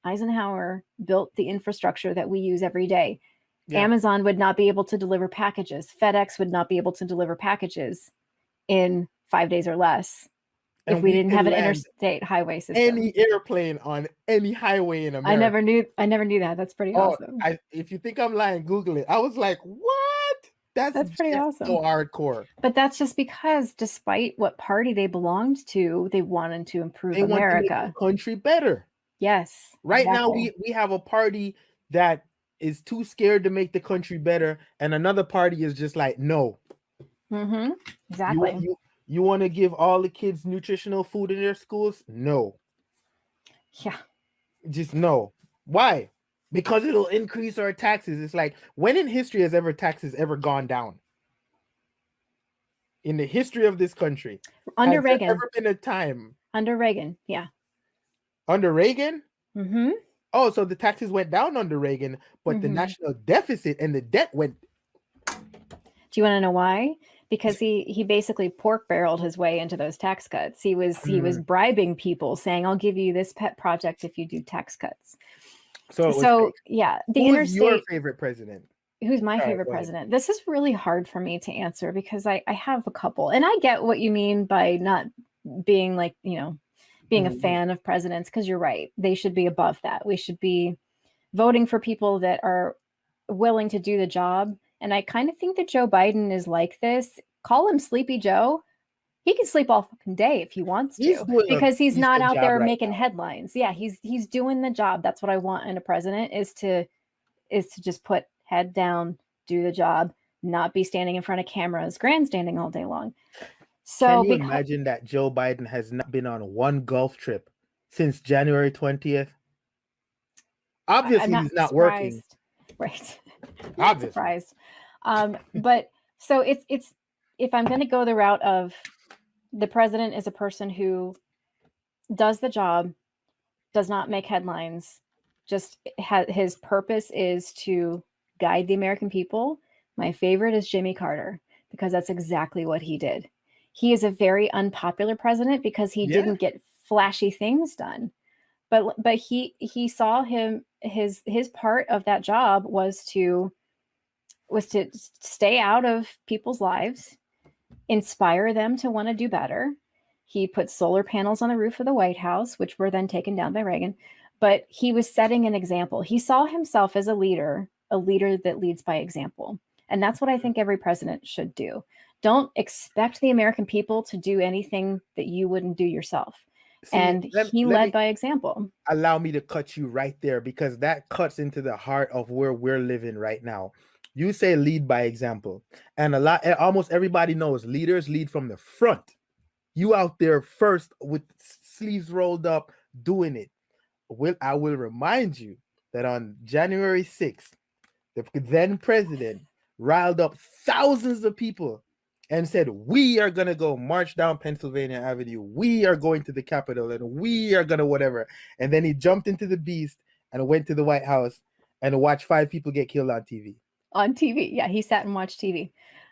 Eisenhower built the infrastructure that we use every day. Yeah. Amazon would not be able to deliver packages. FedEx would not be able to deliver packages in 5 days or less. If we didn't have an interstate highway system. Any airplane on any highway in America. I never knew that. That's pretty awesome. If you think I'm lying, Google it. I was like, what? That's pretty awesome. So hardcore. But that's just because, despite what party they belonged to, they wanted to improve America. Want to make the country better. Yes. Right now we have a party that is too scared to make the country better, and another party is just like, no. Mm-hmm. Exactly. You want to give all the kids nutritional food in their schools? No. Yeah. Just no. Why? Because it'll increase our taxes. It's like, when in history has taxes ever gone down? In the history of this country. Under Reagan. There ever been a time? Under Reagan, yeah. Under Reagan? Mm-hmm. Oh, so the taxes went down under Reagan, but the national deficit and the debt went. Do you want to know why? Because he basically pork barreled his way into those tax cuts. He was bribing people, saying, "I'll give you this pet project if you do tax cuts." So yeah, Who's your favorite president? Who's my favorite president? This is really hard for me to answer because I have a couple, and I get what you mean by not being like, being a fan of presidents, because you're right. They should be above that. We should be voting for people that are willing to do the job. And I kind of think that Joe Biden is like this. Call him Sleepy Joe. He can sleep all fucking day if he wants to, because he's not out there making headlines. Yeah, he's doing the job. That's what I want in a president, is to just put head down, do the job, not be standing in front of cameras, grandstanding all day long. So can you imagine that Joe Biden has not been on one golf trip since January 20th? Obviously, he's not working. Right. I'm surprised. But so it's if I'm going to go the route of the president is a person who does the job, does not make headlines, just his purpose is to guide the American people. My favorite is Jimmy Carter, because that's exactly what he did. He is a very unpopular president because he didn't get flashy things done. But he saw his part of that job was to stay out of people's lives, inspire them to want to do better. He put solar panels on the roof of the White House, which were then taken down by Reagan. But he was setting an example. He saw himself as a leader that leads by example. And that's what I think every president should do. Don't expect the American people to do anything that you wouldn't do yourself. He led by example. Allow me to cut you right there, because that cuts into the heart of where we're living right now. You say lead by example, and almost everybody knows leaders lead from the front. You out there first with sleeves rolled up doing it. I will remind you that on January 6th, the then president riled up thousands of people and said, we are going to go march down Pennsylvania Avenue. We are going to the Capitol and we are going to whatever. And then he jumped into the beast and went to the White House and watched 5 people get killed on TV. On TV. Yeah, he sat and watched TV.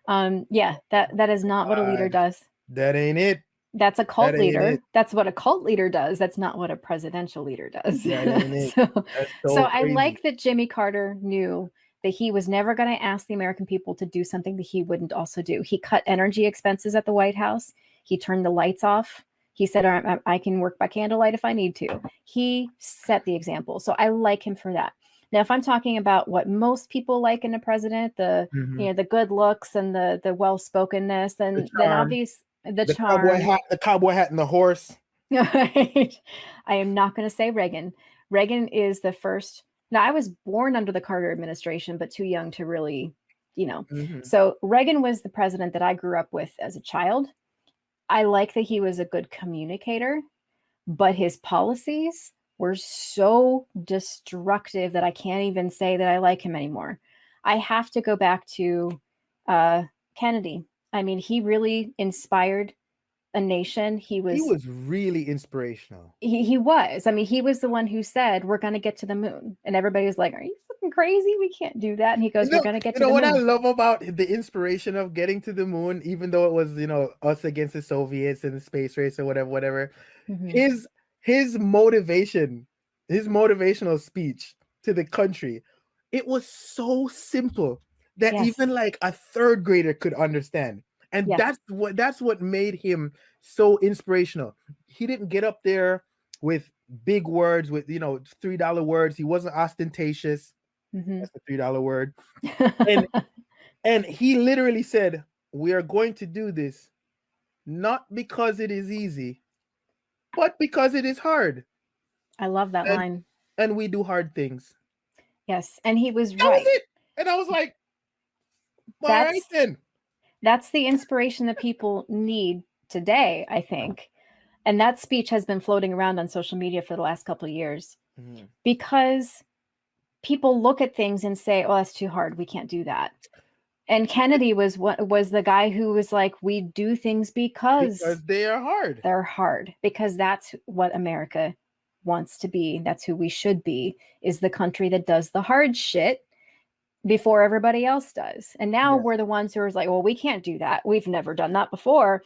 Yeah, that is not what a leader does. That ain't it. That's a cult leader. That's what a cult leader does. That's not what a presidential leader does. That ain't it. So I like that Jimmy Carter knew that he was never going to ask the American people to do something that he wouldn't also do. He cut energy expenses at the White House. He turned the lights off. He said, I can work by candlelight if I need to. He set the example. So I like him for that. Now, if I'm talking about what most people like in a president, the the good looks and the well-spokenness, and then obviously the charm, the cowboy hat and the horse. I am not going to say Reagan. Reagan is the first. Now, I was born under the Carter administration, but too young to really, So Reagan was the president that I grew up with as a child. I like that he was a good communicator, but his policies were so destructive that I can't even say that I like him anymore. I have to go back to Kennedy. I mean, he really inspired a nation. He was really inspirational. He was. I mean, he was the one who said, we're going to get to the moon. And everybody was like, are you fucking crazy? We can't do that. And he goes, we're going to get to the moon. You know what I love about the inspiration of getting to the moon, even though it was, us against the Soviets in the space race or whatever, his motivation, his motivational speech to the country, it was so simple that even like a third grader could understand. And that's what made him so inspirational. He didn't get up there with big words, with $3 words. He wasn't ostentatious. That's a $3 word. and he literally said, we are going to do this not because it is easy, but because it is hard. I love that line. And we do hard things. Yes, and he was that right. Was it. And I was like, all right then. That's the inspiration that people need today, I think. And that speech has been floating around on social media for the last couple of years because people look at things and say, oh, that's too hard. We can't do that. And Kennedy was the guy who was like, we do things because they are hard. They're hard because that's what America wants to be. That's who we should be, is the country that does the hard shit before everybody else does. And now we're the ones who are like, well, we can't do that. We've never done that before.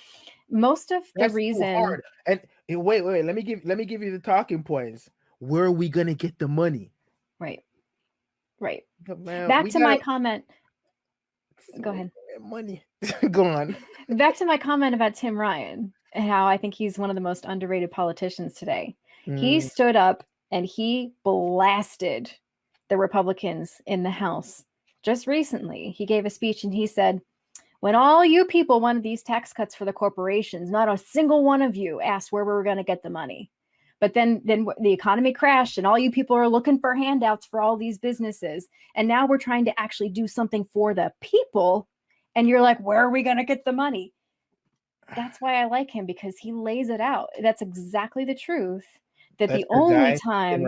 Most of the reason. And wait, let me give you the talking points. Where are we gonna get the money? Right. Back to my comment. Go ahead. Money. Go on. Back to my comment about Tim Ryan and how I think he's one of the most underrated politicians today. He stood up and he blasted the Republicans in the House. Just recently, he gave a speech and he said, when all you people wanted these tax cuts for the corporations, not a single one of you asked where we were going to get the money. But then the economy crashed and all you people are looking for handouts for all these businesses. And now we're trying to actually do something for the people. And you're like, where are we going to get the money? That's why I like him, because he lays it out. That's exactly the truth. That the only time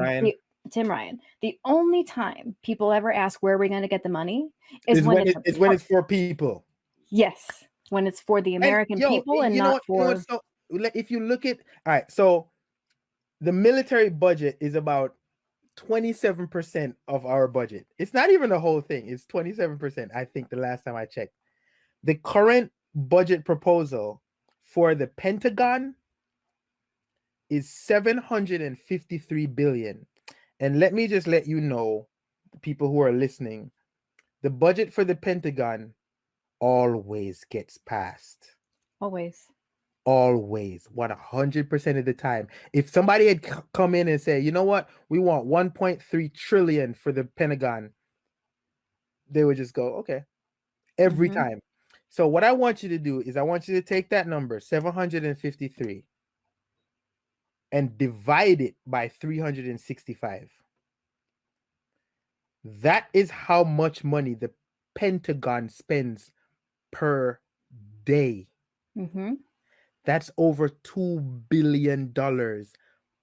Tim Ryan, the only time people ever ask where are we going to get the money is when it's for people. Yes, when it's for the American people and not for. So if you look at, all right, so the military budget is about 27% of our budget. It's not even the whole thing. It's 27%. I think the last time I checked. The current budget proposal for the Pentagon is $753 billion. And let me just let you know, the people who are listening, the budget for the Pentagon always gets passed. Always, 100% of the time. If somebody had come in and say, you know what, we want 1.3 trillion for the Pentagon, they would just go, okay, every time. So what I want you to do is I want you to take that number, 753, and divide it by 365. That is how much money the Pentagon spends per day. That's over $2 billion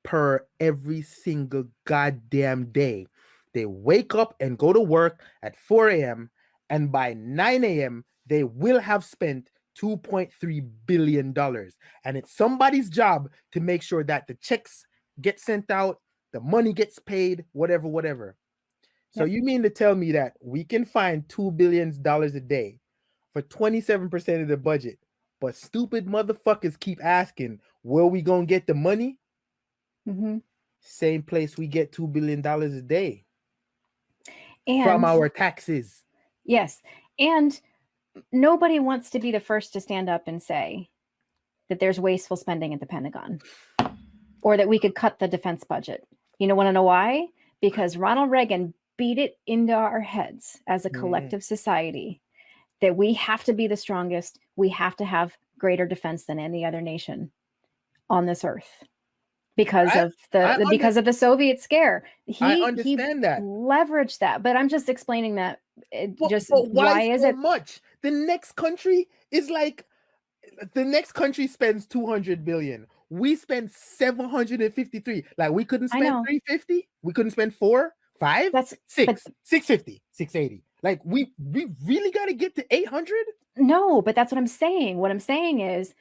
per every single goddamn day. They wake up and go to work at 4 a.m. and by 9 a.m. they will have spent $2.3 billion. And it's somebody's job to make sure that the checks get sent out, the money gets paid, whatever, whatever. So Yep. you mean to tell me that we can find $2 billion a day for 27% of the budget, but stupid motherfuckers keep asking, where we gonna get the money? Mm-hmm. Same place we get $2 billion a day from And our taxes. yes, and nobody wants to be the first to stand up and say that there's wasteful spending at the Pentagon or that we could cut the defense budget. You want to know why? Because Ronald Reagan beat it into our heads as a collective society that we have to be the strongest. We have to have greater defense than any other nation on this earth because of the Soviet scare. I He understand that. leveraged that, but I'm just explaining that. But why is so much? The next country is like, the next country spends 200 billion. We spend 753. Like, we couldn't spend 350. We couldn't spend 4, 5, 6, 650, 680. Like, we really got to get to 800. No, but that's what I'm saying. What I'm saying is,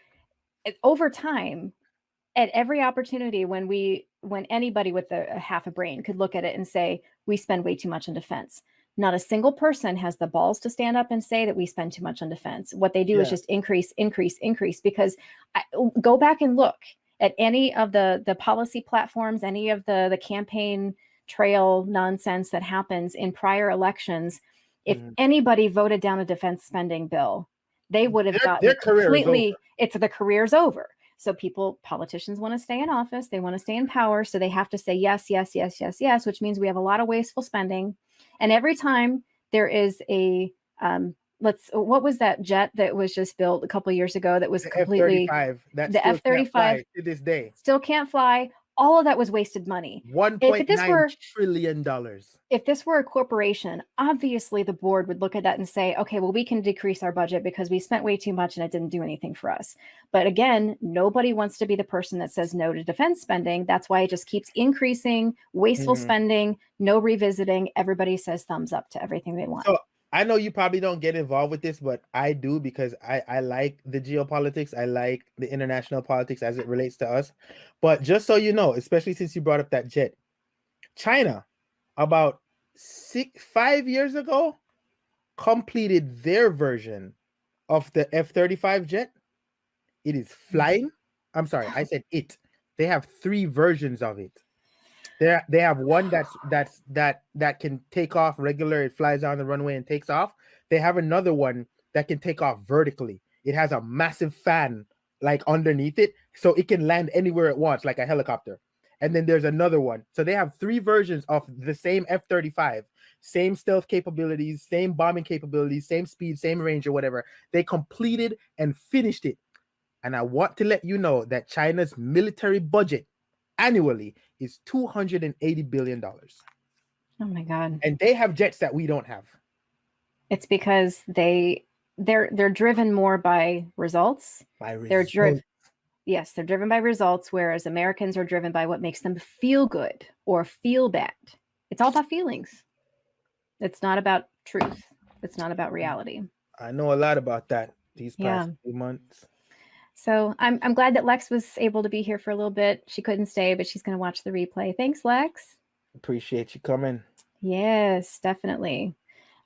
over time, at every opportunity when anybody with a half a brain could look at it and say, we spend way too much on defense. Not a single person has the balls to stand up and say that we spend too much on defense. What they do is just increase, because go back and look at any of the policy platforms, any of the campaign trail nonsense that happens in prior elections. If anybody voted down a defense spending bill, they would have gotten completely, the career's over. So politicians want to stay in office. They want to stay in power. So they have to say yes, yes, yes, yes, yes, which means we have a lot of wasteful spending. And every time there is a, what was that jet that was just built a couple of years ago that was completely F-35? The F-35 to this day still can't fly. All of that was wasted money. $1.9 trillion. If this were a corporation, obviously the board would look at that and say, okay, well, we can decrease our budget because we spent way too much and it didn't do anything for us. But again, nobody wants to be the person that says no to defense spending. That's why it just keeps increasing, wasteful spending, no revisiting. Everybody says thumbs up to everything they want. So I know you probably don't get involved with this, but I do, because I like the geopolitics. I like the international politics as it relates to us. But just so you know, especially since you brought up that jet, China, about 5 years ago, completed their version of the F-35 jet. It is flying. I'm sorry, I said it. They have 3 versions of it. They have one that can take off regular. It flies down the runway and takes off. They have another one that can take off vertically. It has a massive fan like underneath it, so it can land anywhere it wants, like a helicopter. And then there's another one. So they have 3 versions of the same F-35, same stealth capabilities, same bombing capabilities, same speed, same range, or whatever. They completed and finished it. And I want to let you know that China's military budget annually is $280 billion. Oh my God. And they have jets that we don't have. It's because they're driven more by results. Yes, they're driven by results, whereas Americans are driven by what makes them feel good or feel bad. It's all about feelings. It's not about truth. It's not about reality. I know a lot about that these past few months. So I'm glad that Lex was able to be here for a little bit. She couldn't stay, but she's going to watch the replay. Thanks, Lex. Appreciate you coming. Yes, definitely.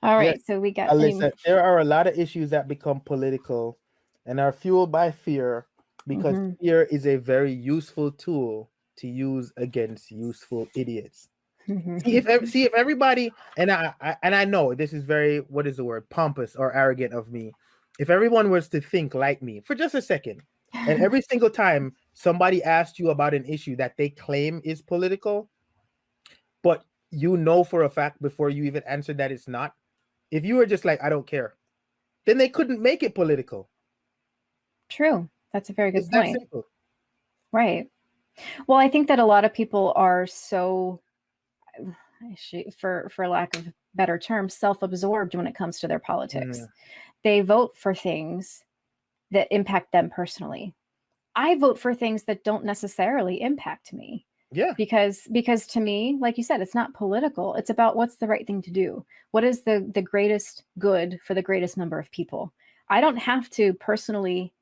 All right, so we got... Alyssa, there are a lot of issues that become political and are fueled by fear, because fear is a very useful tool to use against useful idiots. See if everybody, and I know this is very, what is the word, pompous or arrogant of me. If everyone was to think like me for just a second, and every single time somebody asked you about an issue that they claim is political, but you know for a fact before you even answered that it's not, if you were just like, I don't care, then they couldn't make it political. True. That's a very good point. That simple. Right. Well, I think that a lot of people are so, for lack of better terms, self-absorbed when it comes to their politics. They vote for things that impact them personally. I vote for things that don't necessarily impact me. Yeah. Because to me, like you said, it's not political. It's about what's the right thing to do. What is the greatest good for the greatest number of people? I don't have to personally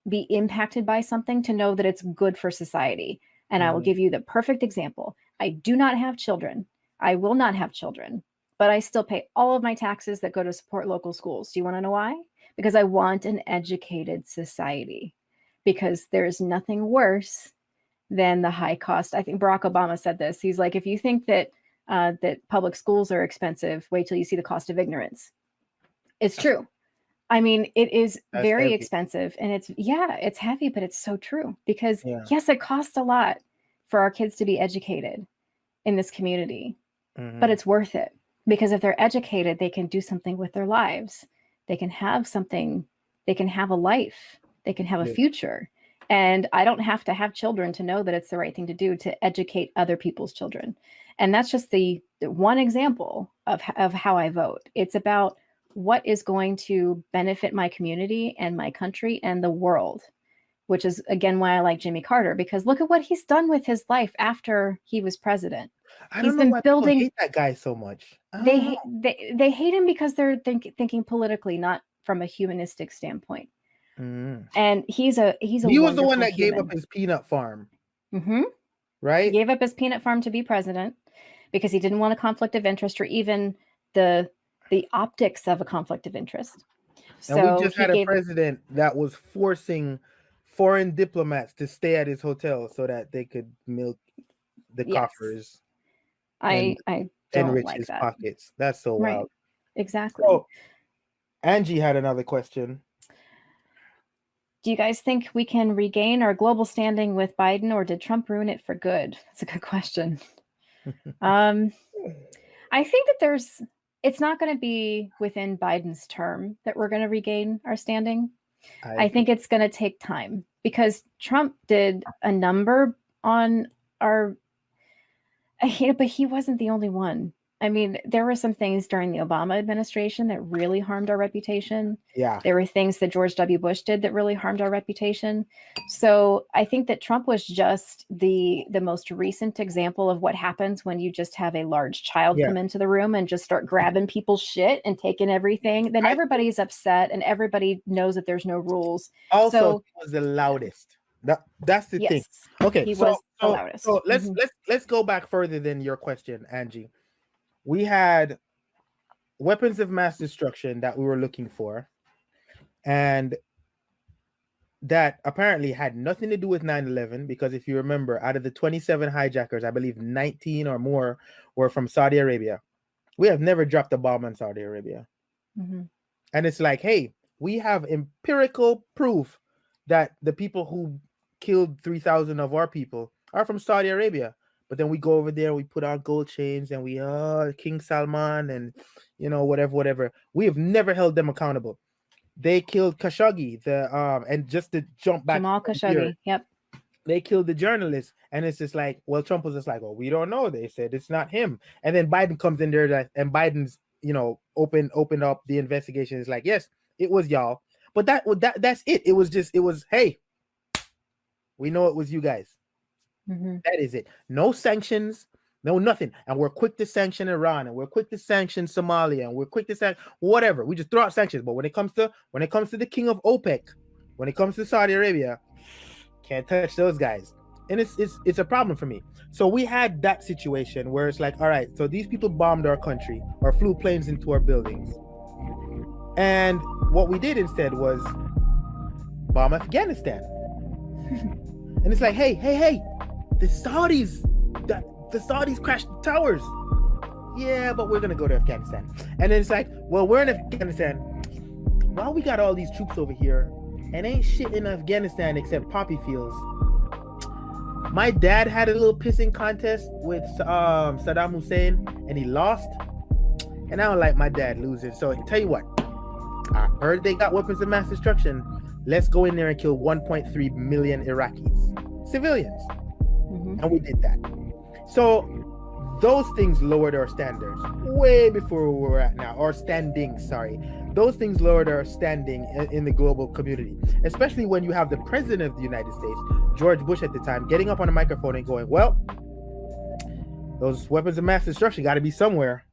be impacted by something to know that it's good for society. And I will give you the perfect example. I do not have children. I will not have children, but I still pay all of my taxes that go to support local schools. Do you want to know why? Because I want an educated society. Because there's nothing worse than the high cost. I think Barack Obama said this. He's like, if you think that that public schools are expensive, wait till you see the cost of ignorance. It's true. I mean, it is That's very heavy. expensive, and it's heavy, but it's so true because Yeah. yes, it costs a lot for our kids to be educated in this community, but it's worth it because if they're educated, they can do something with their lives. They can have something, they can have a life, they can have a future. And I don't have to have children to know that it's the right thing to do to educate other people's children. And that's just the one example of how I vote. It's about what is going to benefit my community and my country and the world, which is again why I like Jimmy Carter, because look at what he's done with his life after he was president. I He's don't know been why people building. hate that guy so much. They hate him because they're thinking politically, not from a humanistic standpoint. And he's a He was the one that human. gave up his peanut farm, He right? gave up his peanut farm to be president because he didn't want a conflict of interest or even the optics of a conflict of interest. And we So just he had a gave. president that was forcing foreign diplomats to stay at his hotel so that they could milk the Yes, coffers I and don't enrich like his that. pockets. That's so Right. wild. Exactly. So Angie had another question. Do you guys think we can regain our global standing with Biden, or did Trump ruin it for good? That's a good question. I think that it's not going to be within Biden's term that we're going to regain our standing. I think it's going to take time because Trump did a number on our, but he wasn't the only one. I mean, there were some things during the Obama administration that really harmed our reputation. Yeah. There were things that George W. Bush did that really harmed our reputation. So I think that Trump was just the most recent example of what happens when you just have a large child come into the room and just start grabbing people's shit and taking everything. Then everybody's upset and everybody knows that there's no rules. Also, so, he was the loudest. That's the thing. Okay, he was the loudest. So let's go back further than your question, Angie. We had weapons of mass destruction that we were looking for, and that apparently had nothing to do with 9/11, because if you remember, out of the 27 hijackers, I believe 19 or more were from Saudi Arabia. We have never dropped a bomb on Saudi Arabia. And it's like, hey, we have empirical proof that the people who killed 3,000 of our people are from Saudi Arabia. But then we go over there, we put on gold chains, and we King Salman and whatever. We have never held them accountable. They killed Khashoggi, and just to jump back, Jamal Khashoggi. Yep. They killed the journalist, and it's just like, well, Trump was just like, well, we don't know. They said it's not him, and then Biden comes in there, and Biden's opened up the investigation. It's like, yes, it was y'all, but that's it. It was hey, we know it was you guys. That is it. No sanctions, no nothing. And we're quick to sanction Iran, and we're quick to sanction Somalia, and we're quick to sanction whatever. We just throw out sanctions. But when it comes to the king of OPEC, when it comes to Saudi Arabia, can't touch those guys. And it's a problem for me. So we had that situation where it's like, all right, so these people bombed our country or flew planes into our buildings. And what we did instead was bomb Afghanistan. And it's like, hey, the Saudis crashed the towers. Yeah, but we're gonna go to Afghanistan. And then it's like, well, we're in Afghanistan. Well, we got all these troops over here, and ain't shit in Afghanistan except poppy fields. My dad had a little pissing contest with Saddam Hussein, and he lost. And I don't like my dad losing. So I tell you what, I heard they got weapons of mass destruction. Let's go in there and kill 1.3 million Iraqis, civilians. And we did that. So those things lowered our standards way before where we're at now, or standing, sorry. Those things lowered our standing in the global community, especially when you have the president of the United States, George Bush at the time, getting up on a microphone and going, well, those weapons of mass destruction got to be somewhere.